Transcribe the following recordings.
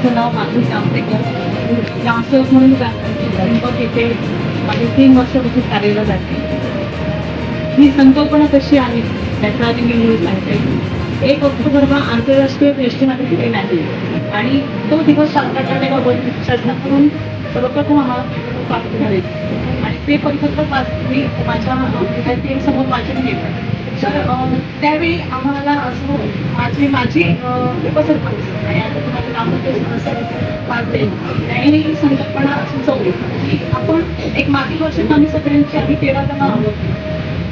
माझं नाव माधुरी जामतेकर. ग्रामसेवक म्हणून त्र्यंबक येथे माझे 3 वर्षापासून कार्यरत आहे. ही संकल्पना कशी आहे त्याचा आधी मी मूळ सांगते. 1 ऑक्टोबर हा आंतरराष्ट्रीय ज्येष्ठ नागरिक दिन आहे आणि तो दिवस साजरा करण्याबाबत श्रद्धा करून सर्वप्रथम आम्हाला प्राप्त झाले आणि ते परिपत्रक मी माझ्या विद्यार्थ्यांसमोर वाचन केलं. तर त्यावेळी आम्हाला असं माझी उपसर आणि आता तुम्हाला कामं त्याने ही संकल्पना सुचवली की आपण एक मागील वर्षात आम्ही सगळ्यांची आम्ही 13 जण आहोत.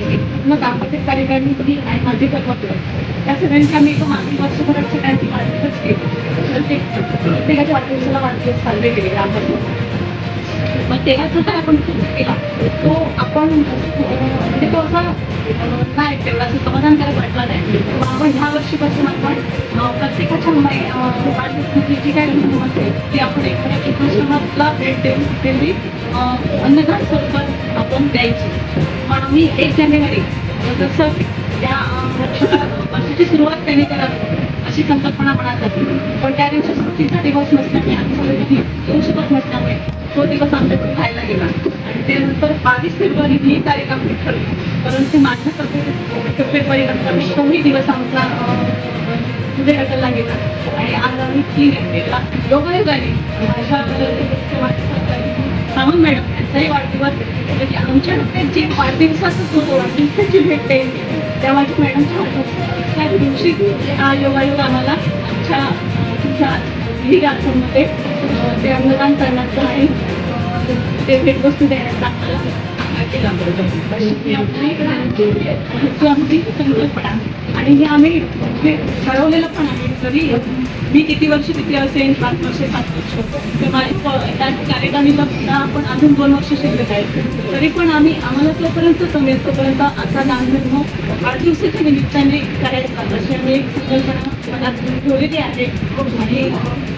पूर्ण दाम्पत्य कार्यकारिणी आणि माझे कर्मचारी त्या सगळ्यांची आम्ही एका मागील वर्षभरात सगळ्यांची वाढदिवस केली. तर ते प्रत्येकाच्या वाढदिवसाला वाढदिवस साजरे केले ग्रामपंचायत. मग तेव्हाचा काय आपण केला तो आपण म्हणजे तो असा नाही तेवढा असं समाधानकारक वाटला नाही. आपण ह्या वर्षीपासून आपण प्रत्येकाच्या वाढदिवसाची जी काही रक्कम असेल ती आपण एखाद्या वृद्धाश्रमाला भेट देऊन तेवढी अन्नदान स्वरूपात आपण द्यायची. मग आम्ही 1 जानेवारी जसं त्या वर्षाची सुरुवात त्यांनी करावी अशी संकल्पना मनात आली. पण त्या दिवशी सुट्टीचा दिवस नसल्यामुळे आम्ही सगळ्यांनी येऊ शकत नसल्यामुळे तो दिवस आमच्याकडून राहायला गेला आणि त्यानंतर 22 फेब्रुवारी ही तारीख आम्ही ठरली. परंतु माझ्या तब्येत परिणाम तोही दिवस आमचा पुढे ढकलला गेला आणि आज आम्ही 3 एप्रिलला योगायोगाने माझ्या सावंत मॅडम यांचाही वाढदिवस म्हणजे आमच्या डोक्यात जी वाढदिवसाचाच होतो वाढदिवसाची भेट द्यायची त्या माझ्या मॅडमच्या वाढदिवस त्या दिवशी हा योगायोग आम्हाला आमच्या विविध आश्रममध्ये ते अन्नदान करण्याचं आणि ते भेटवस्तू देण्याचा आमची संकल्पना आणि हे आम्ही ठरवलेलं पण आहे. जरी मी किती वर्ष तिथे असेल 5 वर्ष 7 वर्ष तर त्या कार्यकारिणीला सुद्धा आपण अजून 2 वर्ष शिल्लक आहे तरी पण आम्हाला तोपर्यंत जमेल तोपर्यंत आता दानधर्म वाढदिवसाच्या निमित्ताने करायचा अशी आम्ही एक संकल्पना मनात ठेवलेली आहे आणि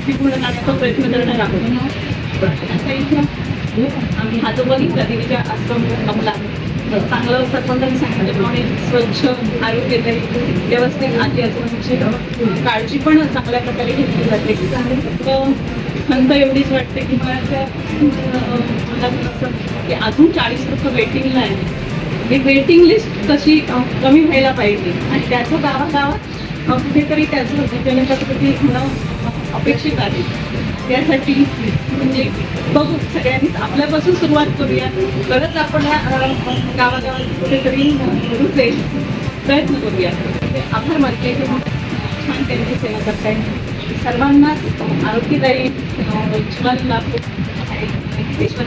ती पूर्ण करण्याचा प्रयत्न करणार आहोत. आता इथं आम्ही हातोबरी प्रतिनिधीच्या आश्रम अमला चांगलं सरपंचांनी सांगितल्याप्रमाणे स्वच्छ आरोग्यदायी व्यवस्थित आजी आजोबांची काळजी पण चांगल्या प्रकारे घेतली जाते. तर खंत एवढीच वाटते की मला की अजून 40 लोक वेटिंगला आहे. ही वेटिंग लिस्ट कशी कमी व्हायला पाहिजे आणि त्याचं गावागावात कुठेतरी त्याचं जनजागृती होणं अपेक्षित आहे. त्यासाठी म्हणजे बघू सगळ्यांनीच आपल्यापासून सुरुवात करूया. परत आपण गावागावात कुठेतरी रुचेल प्रयत्न करूया. आभार मानते की छान त्यांची सेवा करताय. सर्वांनाच आरोग्यदायी जीवन लाभो आणि देशभर